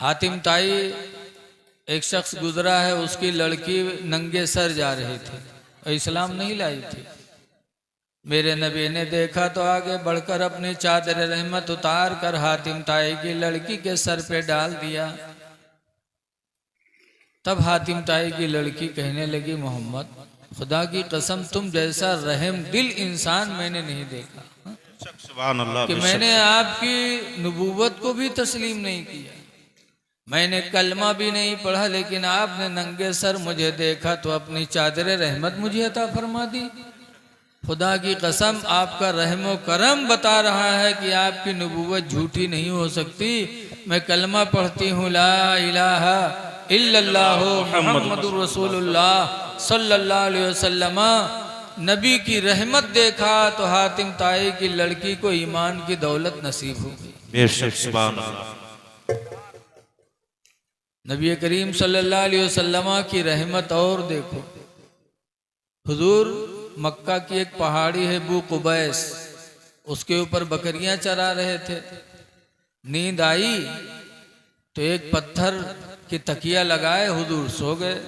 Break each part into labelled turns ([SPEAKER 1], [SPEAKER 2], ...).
[SPEAKER 1] हातिम ताई एक शख्स गुजरा है, उसकी लड़की नंगे सर जा रही थी और इस्लाम नहीं लाई थी। मेरे नबी ने देखा तो आगे बढ़कर अपनी चादर रहमत उतार कर हातिम ताई की लड़की के सर पे डाल दिया। तब हातिम ताई की लड़की कहने लगी, मोहम्मद खुदा की कसम तुम जैसा रहम दिल इंसान मैंने नहीं देखा, कि मैंने आपकी नबूवत को भी तस्लीम नहीं किया, मैंने कलमा भी नहीं पढ़ा, लेकिन आपने नंगे सर मुझे देखा तो अपनी चादर रहमत मुझे अता फरमा दी। खुदा की कसम आपका रहमो करम बता रहा है कि आपकी नबूवत झूठी नहीं हो सकती। मैं कलमा पढ़ती हूँ, ला इलाहा इल्लल्लाहु मुहम्मदुर रसूलुल्लाह सल्लल्लाहु अलैहि वसल्लम। नबी की रहमत देखा तो हातिम ताई की लड़की को ईमान की दौलत नसीब हो गई।
[SPEAKER 2] बेशक सुभान अल्लाह।
[SPEAKER 1] नबी करीम सल्लल्लाहु अलैहि वसल्लम की रहमत और देखो। हुजूर मक्का की एक पहाड़ी है बू कुबैस, उसके ऊपर बकरियां चरा रहे थे। नींद आई तो एक पत्थर की तकिया लगाए हुजूर सो गए।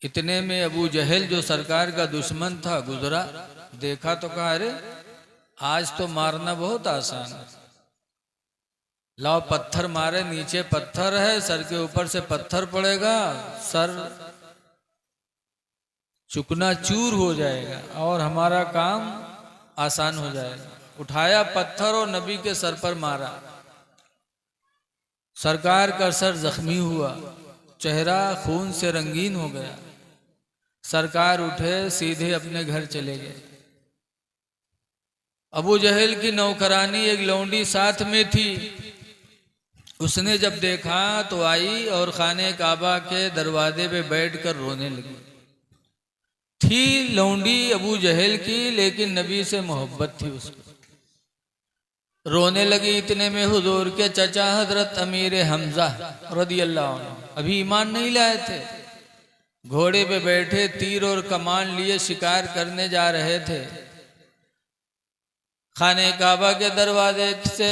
[SPEAKER 1] इतने में अबू जहल जो सरकार का दुश्मन था गुजरा, देखा तो कहा, अरे आज तो मारना बहुत आसान है, लाओ पत्थर मारे। नीचे पत्थर है, सर के ऊपर से पत्थर पड़ेगा, सर चुकना चूर हो जाएगा और हमारा काम आसान हो जाएगा। उठाया पत्थर और नबी के सर पर मारा। सरकार का सर जख्मी हुआ, चेहरा खून से रंगीन हो गया। सरकार उठे, सीधे अपने घर चले गए। अबू जहल की नौकरानी एक लौंडी साथ में थी, उसने जब देखा तो आई और खाने काबा के दरवाजे पे बैठकर रोने लगी। थी लौंडी अबू जहल की, लेकिन नबी से मोहब्बत थी उसको। रोने लगी। इतने में हुजूर के चचा हजरत अमीर हमजा रदियल्लाहु अन्हु अभी ईमान नहीं लाए थे, घोड़े पे बैठे तीर और कमान लिए शिकार करने जा रहे थे। खाने काबा के दरवाजे से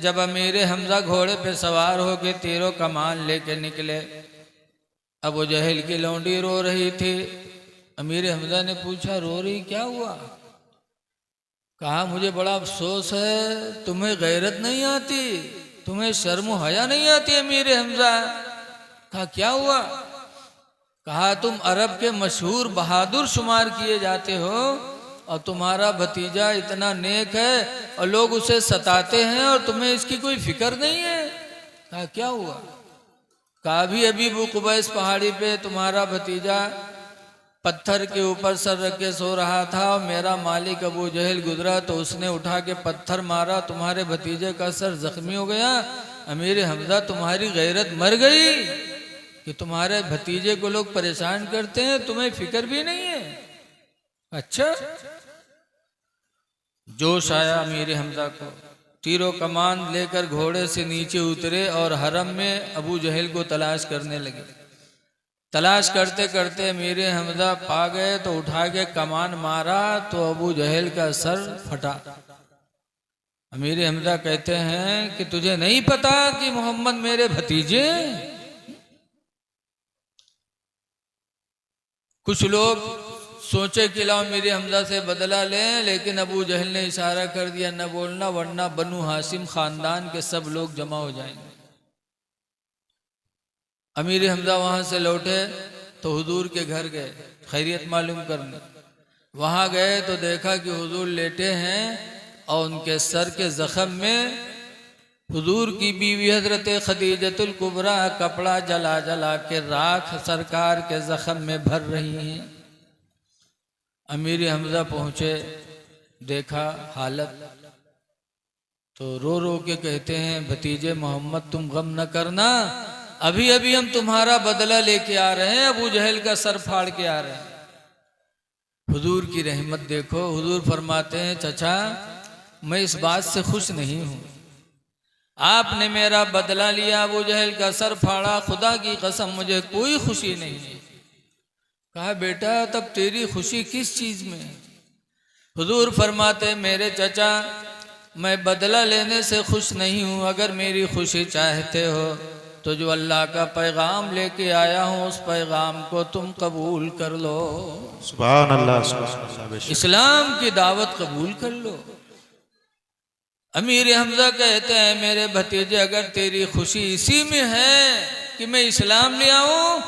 [SPEAKER 1] जब अमीर हमजा घोड़े पे सवार होके तीरों कमान लेके निकले, अबू जहल की लौंडी रो रही थी। अमीर हमजा ने पूछा, रो रही क्या हुआ? कहा, मुझे बड़ा अफसोस है, तुम्हें गैरत नहीं आती, तुम्हें शर्म हया नहीं आती अमीर हमजा। कहा, क्या हुआ? कहा, तुम अरब के मशहूर बहादुर शुमार किए जाते हो और तुम्हारा भतीजा इतना नेक है और लोग उसे सताते हैं और तुम्हें इसकी कोई फिक्र नहीं है। कहा, क्या हुआ? कहा, अभी बू कुबैस पहाड़ी पे तुम्हारा भतीजा पत्थर के ऊपर सर रख के सो रहा था और मेरा मालिक अबू जहल गुजरा तो उसने उठा के पत्थर मारा, तुम्हारे भतीजे का सर जख्मी हो गया। अमीर हमजा, तुम्हारी गैरत मर गई कि तुम्हारे भतीजे को लोग परेशान करते हैं, तुम्हें फिक्र भी नहीं है। अच्छा, जोश आया अमीर हमजा को। तीरों कमान लेकर घोड़े से नीचे उतरे और हरम में अबू जहल को तलाश करने लगे। तलाश करते करते अमीर हमजा पा गए तो उठा के कमान मारा तो अबू जहल का सर फटा। अमीर हमजा कहते हैं कि तुझे नहीं पता कि मोहम्मद मेरे भतीजे? कुछ लोग सोचे कि लाओ अमीर हमजा से बदला लें, लेकिन अबू जहल ने इशारा कर दिया, न बोलना वरना बनु हाशिम खानदान के सब लोग जमा हो जाएंगे। अमीर हमजा वहां से लौटे तो हुजूर के घर गए खैरियत मालूम करने। वहां गए तो देखा कि हुजूर लेटे हैं और उनके सर के जख्म में हुजूर की बीवी हजरत खदीजतुल कुबरा कपड़ा जला जला के राख सरकार के जख्म में भर रही हैं। अमीर हमजा पहुंचे, देखा हालत तो रो रो के कहते हैं, भतीजे मोहम्मद तुम गम न करना, अभी अभी हम तुम्हारा बदला लेके आ रहे हैं, अबू जहल का सर फाड़ के आ रहे हैं। हुजूर की रहमत देखो। हुजूर फरमाते हैं, चचा मैं इस बात से खुश नहीं हूं, आपने मेरा बदला लिया, अबू जहल का सर फाड़ा, खुदा की कसम मुझे कोई खुशी नहीं है। कहा, बेटा तब तेरी खुशी किस चीज में है? हुजूर फरमाते, मेरे चचा मैं बदला लेने से खुश नहीं हूं, अगर मेरी खुशी चाहते हो तो जो अल्लाह का पैगाम लेके आया हूँ उस पैगाम को तुम कबूल कर लो,
[SPEAKER 2] सुभान अल्लाह, सुभान अल्लाह, बेशक।
[SPEAKER 1] इस्लाम की दावत कबूल कर लो। अमीर हमजा कहते हैं मेरे भतीजे, अगर तेरी खुशी इसी में है कि मैं इस्लाम ले आऊं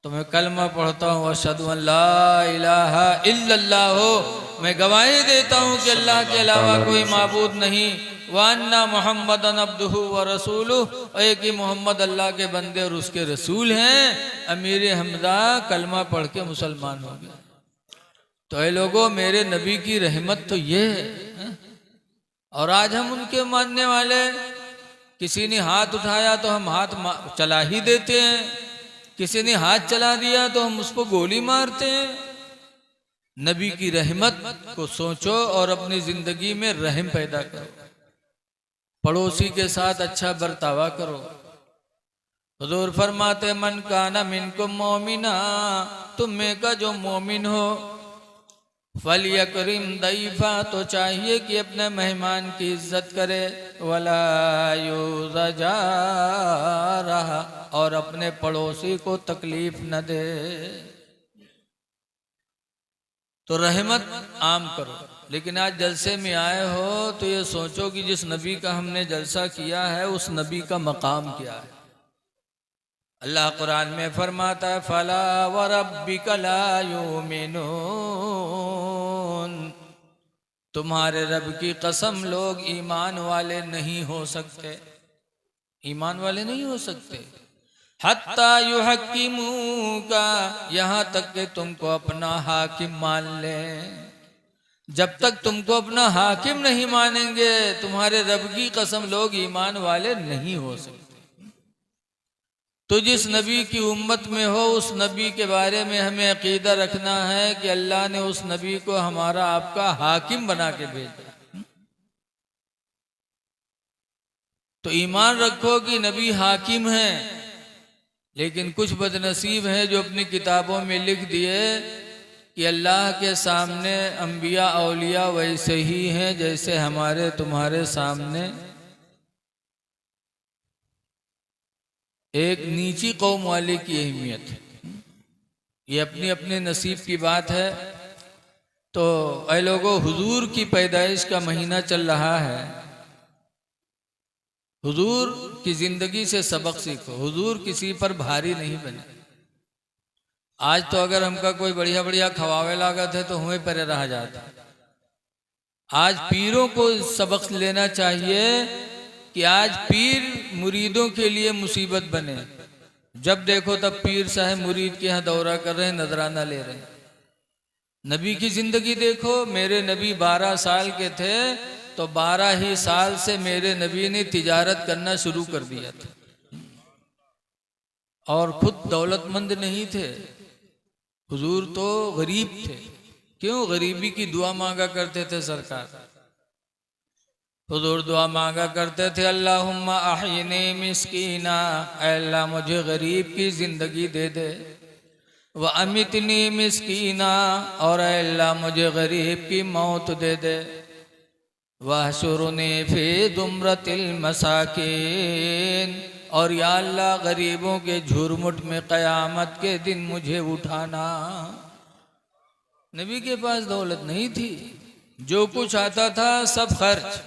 [SPEAKER 1] तो मैं कलमा पढ़ता हूँ, अशहदु अन ला इलाहा इल्लल्लाह हो, मैं गवाही देता हूँ कि अल्लाह के अलावा कोई माबूद नहीं, व अन्ना मुहम्मदन अब्दुहु व रसूलुहु, और एक ही मोहम्मद अल्लाह के बंदे और उसके रसूल हैं। अमीर हमजा कलमा पढ़ के मुसलमान हो गया। तो ये लोगों, मेरे नबी की रहमत तो ये है। और आज हम उनके मानने वाले, किसी ने हाथ उठाया तो हम हाथ चला ही देते हैं, किसी ने हाथ चला दिया तो हम उसको गोली मारते हैं। नबी की रहमत को सोचो और अपनी जिंदगी में रहम पैदा करो, पड़ोसी के साथ अच्छा बर्तावा करो। हुजूर फरमाते मन काना मिनकुम मोमिना, तुम में का जो मोमिन हो, फलियकरिम दैफा, तो चाहिए कि अपने मेहमान की इज्जत करे, वला युज़जा रहा, और अपने पड़ोसी को तकलीफ न दे। तो रहमत आम करो। लेकिन आज जलसे में आए हो तो ये सोचो कि जिस नबी का हमने जलसा किया है उस नबी का मकाम क्या है। अल्लाह कुरान में फरमाता है फला व रब्बिका ला युमिनून, तुम्हारे रब की कसम लोग ईमान वाले नहीं हो सकते, ईमान वाले नहीं हो सकते। हत्ता युहक्किमूका, यहाँ तक कि तुमको अपना हाकिम मान ले। जब तक तुमको अपना हाकिम नहीं मानेंगे तुम्हारे रब की कसम लोग ईमान वाले नहीं हो सकते। तो जिस नबी की उम्मत में हो उस नबी के बारे में हमें अकीदा रखना है कि अल्लाह ने उस नबी को हमारा आपका हाकिम बना के भेजा। तो ईमान रखो कि नबी हाकिम है। लेकिन कुछ बदनसीब हैं जो अपनी किताबों में लिख दिए कि अल्लाह के सामने अंबिया औलिया वैसे ही हैं जैसे हमारे तुम्हारे सामने एक नीची कौम वाले की अहमियत है। ये अपनी अपने नसीब की बात है। तो ऐ लोगों, हुजूर की पैदाइश का महीना चल रहा है। हुजूर की जिंदगी से सबक सीखो। हुजूर किसी पर भारी नहीं बने। आज तो अगर हमका कोई बढ़िया बढ़िया खवावे लागत है तो हमें परे रह जाता। आज पीरों को सबक लेना चाहिए कि आज पीर मुरीदों के लिए मुसीबत बने। जब देखो तब पीर साहब मुरीद के यहाँ दौरा कर रहे हैं, नजराना ले रहे हैं। नबी की जिंदगी देखो। मेरे नबी 12 साल के थे तो 12 ही साल से मेरे नबी ने तिजारत करना शुरू कर दिया था। और खुद दौलतमंद नहीं थे। हुजूर तो गरीब थे। क्यों? गरीबी की दुआ मांगा करते थे सरकार। हुजूर दुआ मांगा करते थे अल्लाहुम्मा अहिनी मिस्कीना, अल्लाह मुझे गरीब की जिंदगी दे दे। व अमितनी मिस्कीना, और अल्लाह मुझे गरीब की मौत दे दे। वहशुरनी फी दुमरतिल मसाकिन, और या अल्लाह गरीबों के झुरमुट में क़यामत के दिन मुझे उठाना। नबी के पास दौलत नहीं थी, जो कुछ आता था सब खर्च।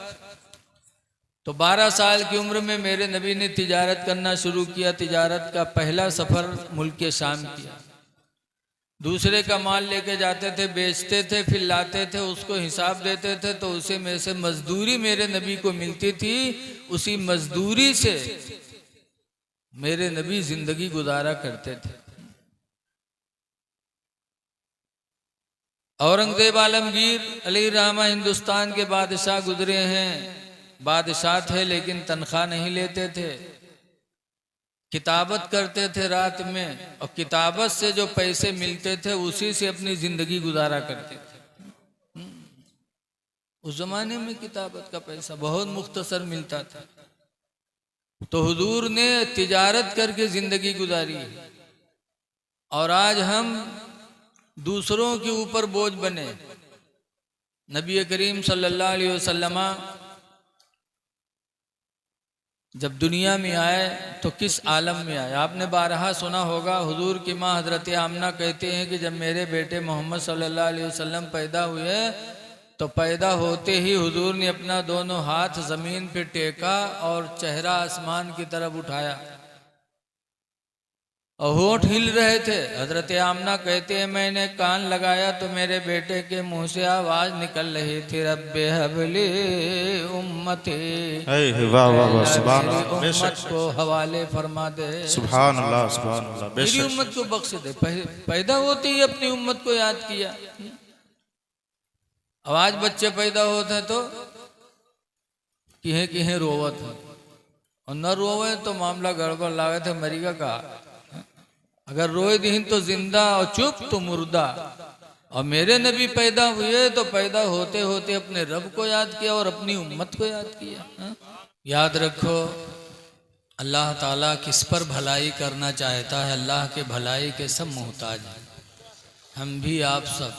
[SPEAKER 1] तो 12 साल की उम्र में मेरे नबी ने तिजारत करना शुरू किया। तिजारत का पहला सफ़र मुल्क के शाम किया। दूसरे का माल लेके जाते थे, बेचते थे, फिर लाते थे, उसको हिसाब देते थे। तो उसी में से मजदूरी मेरे नबी को मिलती थी। उसी मजदूरी से मेरे नबी जिंदगी गुजारा करते थे। औरंगजेब आलमगीर अलैहिर्रहमा हिंदुस्तान के बादशाह गुजरे हैं। बादशाह थे लेकिन तनख्वाह नहीं लेते थे। किताबत करते थे रात में, और किताबत से जो पैसे मिलते थे उसी से अपनी जिंदगी गुजारा करते थे। उस जमाने में किताबत का पैसा बहुत मुख्तसर मिलता था। तो हुजूर ने तिजारत करके जिंदगी गुजारी। और आज हम दूसरों के ऊपर बोझ बने। नबी करीम सल्लल्लाहु अलैहि वसल्लम जब दुनिया में आए तो किस आलम में आए। आपने बारहा सुना होगा, हुजूर की माँ हजरत आमना कहते हैं कि जब मेरे बेटे मोहम्मद सल्लल्लाहु अलैहि वसल्लम पैदा हुए तो पैदा होते ही हुजूर ने अपना दोनों हाथ ज़मीन पे टेका और चेहरा आसमान की तरफ उठाया और होंठ हिल रहे थे। हजरत आमना कहते हैं मैंने कान लगाया तो मेरे बेटे के मुंह से आवाज निकल रही थी, रब्बे हबली उम्मती,
[SPEAKER 2] वाह वाह वाह, सुभान
[SPEAKER 1] मेरी
[SPEAKER 2] अल्लाह,
[SPEAKER 1] उम्मत
[SPEAKER 2] बेशक
[SPEAKER 1] को हवाले फरमा दे,
[SPEAKER 2] सुभान अल्लाह, सुभान अल्लाह,
[SPEAKER 1] मेरी
[SPEAKER 2] बेशक
[SPEAKER 1] उम्मत को बख्श दे। पैदा होते ही अपनी उम्मत को याद किया। अब आज बच्चे पैदा होते हैं तो किहे रोवत है, और न रोवे तो मामला गड़बड़ लागे थे, मरीगा का। अगर रोए दीन तो जिंदा और चुप तो मुर्दा। और मेरे नबी पैदा हुए तो पैदा होते होते अपने रब को याद किया और अपनी उम्मत को याद किया। याद रखो, अल्लाह ताला किस पर भलाई करना चाहता है, अल्लाह के भलाई के सब मोहताज हैं, हम भी आप सब।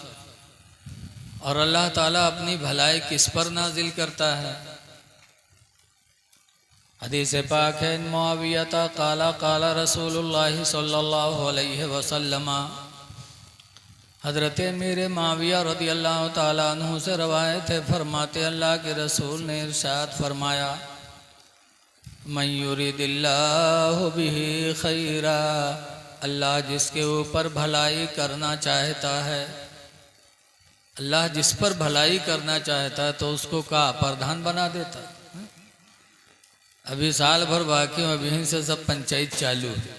[SPEAKER 1] और अल्लाह ताला अपनी भलाई किस पर नाजिल करता है। हदीस पाक है, मुआविया काला काला रसूलुल्लाह सल्लल्लाहु अलैहि वसल्लम, हजरत मेरे मुआविया रदी अल्लाह ताला अन्हु से रवायत है, फरमाते अल्लाह के रसूल ने इरशाद फरमाया, मन युरिदिल्लाहु बिही खैरा, अल्लाह जिसके ऊपर भलाई करना चाहता है, अल्लाह जिस पर भलाई करना चाहता है तो उसको का प्रधान बना देता है। अभी साल भर बाकी, अभी से सब पंचायत चालू है।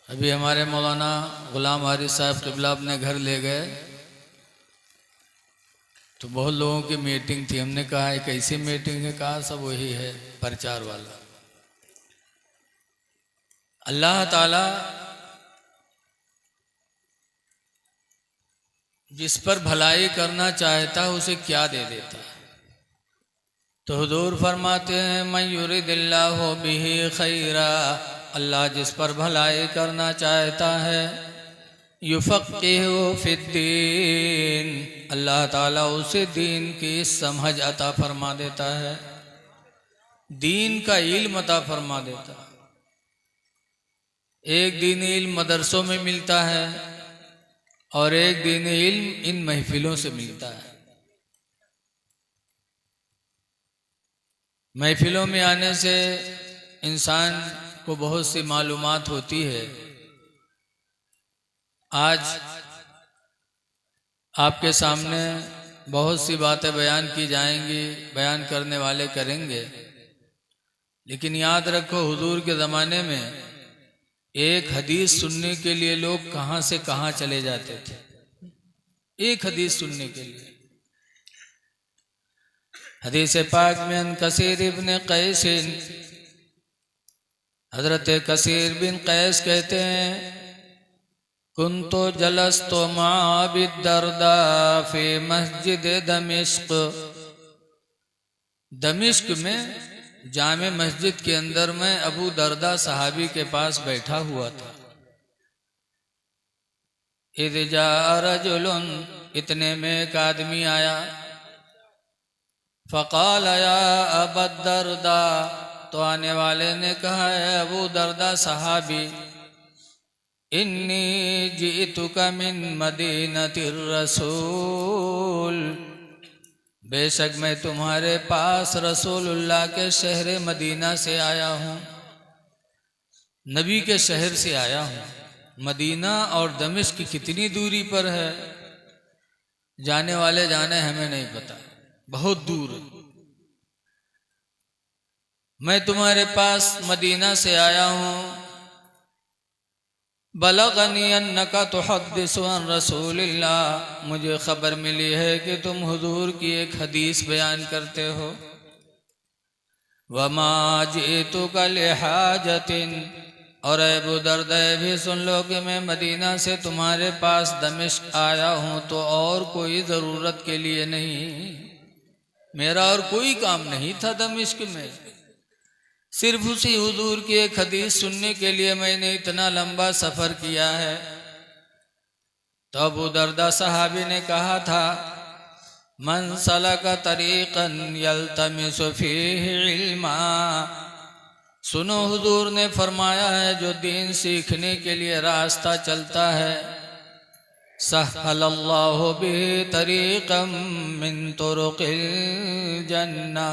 [SPEAKER 1] अभी हमारे मौलाना गुलाम हारिस साहब क़िबला अपने घर ले गए तो बहुत लोगों की मीटिंग थी। हमने कहा कैसी मीटिंग है, कहा सब वही है प्रचार वाला। अल्लाह ताला जिस पर भलाई करना चाहता है उसे क्या दे देता है। तो हुजूर फरमाते हैं, मन युरिदिल्लाहु बिही खैरा, अल्लाह जिस पर भलाई करना चाहता है, युफ़क़्क़िहु फ़िद्दीन, अल्लाह ताला उसे दीन की समझ अता फरमा देता है, दीन का इल्म अता फरमा देता है। एक दीन इल्म मदरसों में मिलता है और एक दिन इल्म इन महफिलों से मिलता है। महफिलों में आने से इंसान को बहुत सी मालूमात होती है। आज आपके सामने बहुत सी बातें बयान की जाएंगी, बयान करने वाले करेंगे, लेकिन याद रखो हुजूर के ज़माने में एक हदीस सुनने के लिए लोग कहाँ से कहाँ चले जाते थे, एक हदीस सुनने के लिए। हदीस पाक में अन कसीर इब्न कैस, हजरत कसीर बिन कैस कहते हैं, कुन्तो जलस्तो मा अबी दर्दा फी मस्जिद दमिश्क, दमिश्क में जामे मस्जिद के अंदर में अबू दर्दा सहाबी के पास बैठा हुआ था। इज़ जाअ रजुलन, इतने में एक आदमी आया, फ़क़ाल या अबा दर्दा, तो आने वाले ने कहा, है अबू दर्दा सहाबी, इन्नी जीतुका मिन मदीनतिर रसूल, बेशक मैं तुम्हारे पास रसूलुल्लाह के शहर मदीना से आया हूँ, नबी के शहर से आया हूँ। मदीना और दमिश्क की कितनी दूरी पर है, जाने वाले जाने, हमें नहीं पता, बहुत दूर। मैं तुम्हारे पास मदीना से आया हूँ, बलगनी अन्नका तुहद्दिसु अन रसूलिल्लाह, मुझे खबर मिली है कि तुम हुजूर की एक हदीस बयान करते हो। वमा जितुका लिहाजतिन, और अबू दर्दा भी सुन लो कि मैं मदीना से तुम्हारे पास दमिश्क आया हूँ तो और कोई ज़रूरत के लिए नहीं, मेरा और कोई काम नहीं था दमिश्क में, सिर्फ उसी हुजूर की एक हदीस सुनने के लिए मैंने इतना लंबा सफ़र किया है। तो अबू दर्दा सहाबी ने कहा था, मन सलक तरीक़न यल्तमिसु फीहि इल्मा। सुनो, हुजूर ने फरमाया है जो दीन सीखने के लिए रास्ता चलता है, सहलल्लाहु बिही तरीक़म मिन तुरुक़िल जन्ना,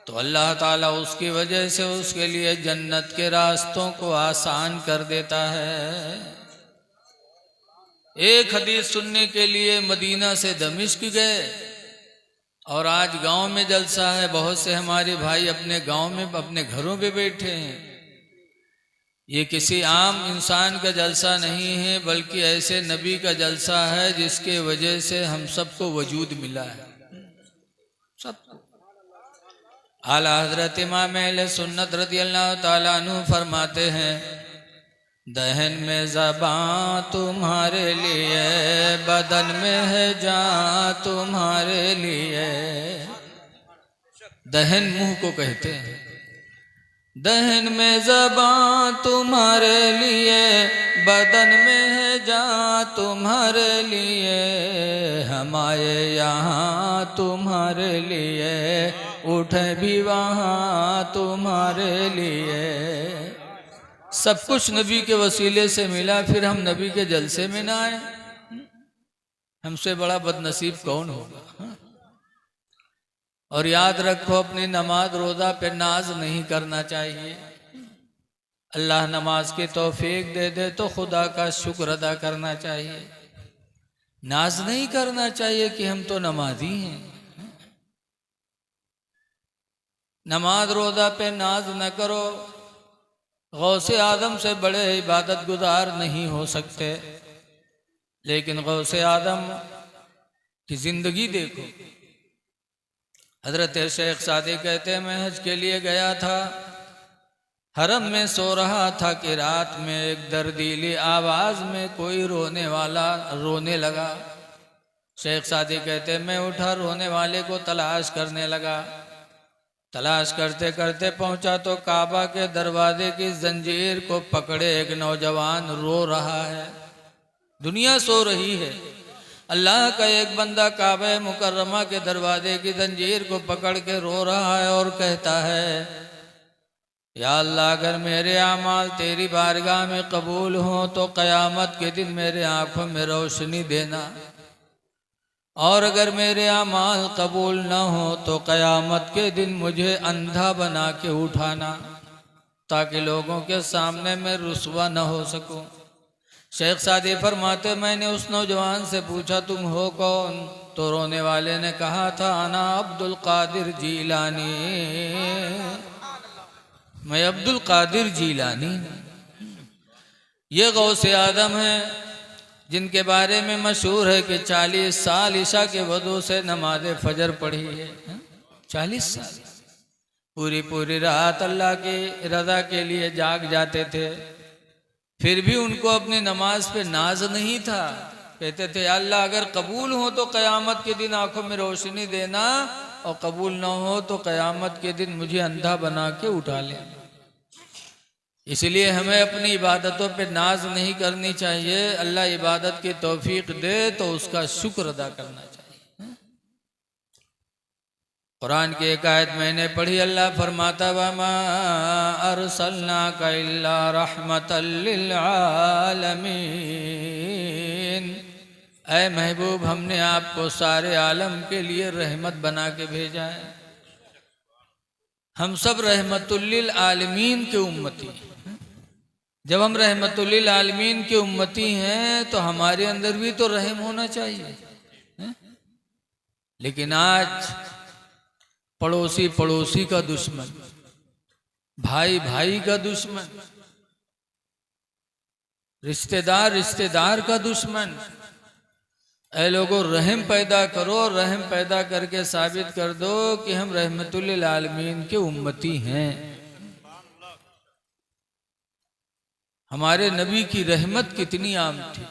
[SPEAKER 1] तो अल्लाह ताला उसकी वजह से उसके लिए जन्नत के रास्तों को आसान कर देता है। एक हदीस सुनने के लिए मदीना से दमिश्क गए और आज गांव में जलसा है। बहुत से हमारे भाई अपने गांव में अपने घरों पे बैठे हैं। ये किसी आम इंसान का जलसा नहीं है, बल्कि ऐसे नबी का जलसा है जिसके वजह से हम सबको वजूद मिला है, सबको। आला हजरत इमाम अहले सुन्नत रज़ियल्लाहु ताला अन्हु फरमाते हैं, दहन में ज़बां तुम्हारे लिए, बदन में है जान तुम्हारे लिए। दहन मुंह को कहते हैं। दहन में ज़बां तुम्हारे लिए, बदन में है जान तुम्हारे लिए। हम आए यहाँ तुम्हारे लिए, उठे भी वहाँ तुम्हारे लिए। सब कुछ नबी के वसीले से मिला, फिर हम नबी के जलसे में ना आए। हमसे बड़ा बदनसीब कौन होगा। और याद रखो, अपनी नमाज रोज़ा पे नाज नहीं करना चाहिए। अल्लाह नमाज की तौफीक दे दे तो खुदा का शुक्र अदा करना चाहिए। नाज नहीं करना चाहिए कि हम तो नमाजी हैं। नमाज रोज़ा पे नाज न करो। गौसे आदम से बड़े इबादत गुजार नहीं हो सकते, लेकिन गौसे आदम की जिंदगी देखो। हजरत शेख सादी कहते हैं, मैं हज के लिए गया था, हरम में सो रहा था कि रात में एक दर्दीली आवाज़ में कोई रोने वाला रोने लगा। शेख सादी कहते हैं, मैं उठा, रोने वाले को तलाश करने लगा। तलाश करते करते पहुंचा तो काबा के दरवाजे की जंजीर को पकड़े एक नौजवान रो रहा है। दुनिया सो रही है, अल्लाह का एक बंदा काबा मुकर्रमा के दरवाजे की जंजीर को पकड़ के रो रहा है और कहता है, या अल्लाह, अगर मेरे आमाल तेरी बारगाह में कबूल हों तो क़यामत के दिन मेरे आँखों में रोशनी देना, और अगर मेरे आमाल कबूल न हो तो क़यामत के दिन मुझे अंधा बना के उठाना, ताकि लोगों के सामने मैं रुस्वा न हो सकूं। शेख सादी फरमाते, मैंने उस नौजवान से पूछा, तुम हो कौन? तो रोने वाले ने कहा था, अना अब्दुल कादिर जीलानी, मैं अब्दुल कादिर जीलानी। ये गौसे आदम है जिनके बारे में मशहूर है कि 40 साल ईशा के वजू से नमाज फजर पढ़ी है। 40 साल पूरी पूरी रात अल्लाह की रज़ा के लिए जाग जाते थे, फिर भी उनको अपनी नमाज पे नाज नहीं था। कहते थे, अल्लाह, अगर कबूल हो तो क़यामत के दिन आंखों में रोशनी देना, और कबूल न हो तो क़यामत के दिन मुझे अंधा बना के उठा लेना। इसलिए हमें अपनी इबादतों पे नाज नहीं करनी चाहिए। अल्लाह इबादत की तौफीक दे तो उसका शुक्र अदा करना चाहिए। कुरान की एक आयत मैंने पढ़ी, अल्लाह फरमाता, वमा अर्सलनाका इल्ला रहमतल लिल आलमीन। ऐ महबूब, हमने आपको सारे आलम के लिए रहमत बना के भेजा है। हम सब रहमतुल लिल आलमीन के उम्मती हैं। जब हम रहमतुल लिल आलमीन के उम्मती हैं तो हमारे अंदर भी तो रहम होना चाहिए, है? लेकिन आज पड़ोसी पड़ोसी का दुश्मन, भाई भाई का दुश्मन, रिश्तेदार रिश्तेदार का दुश्मन। ऐ लोगों, रहम पैदा करो, रहम पैदा करके साबित कर दो कि हम रहमतुल लिल आलमीन के उम्मती हैं। हमारे नबी की रहमत कितनी आम थी।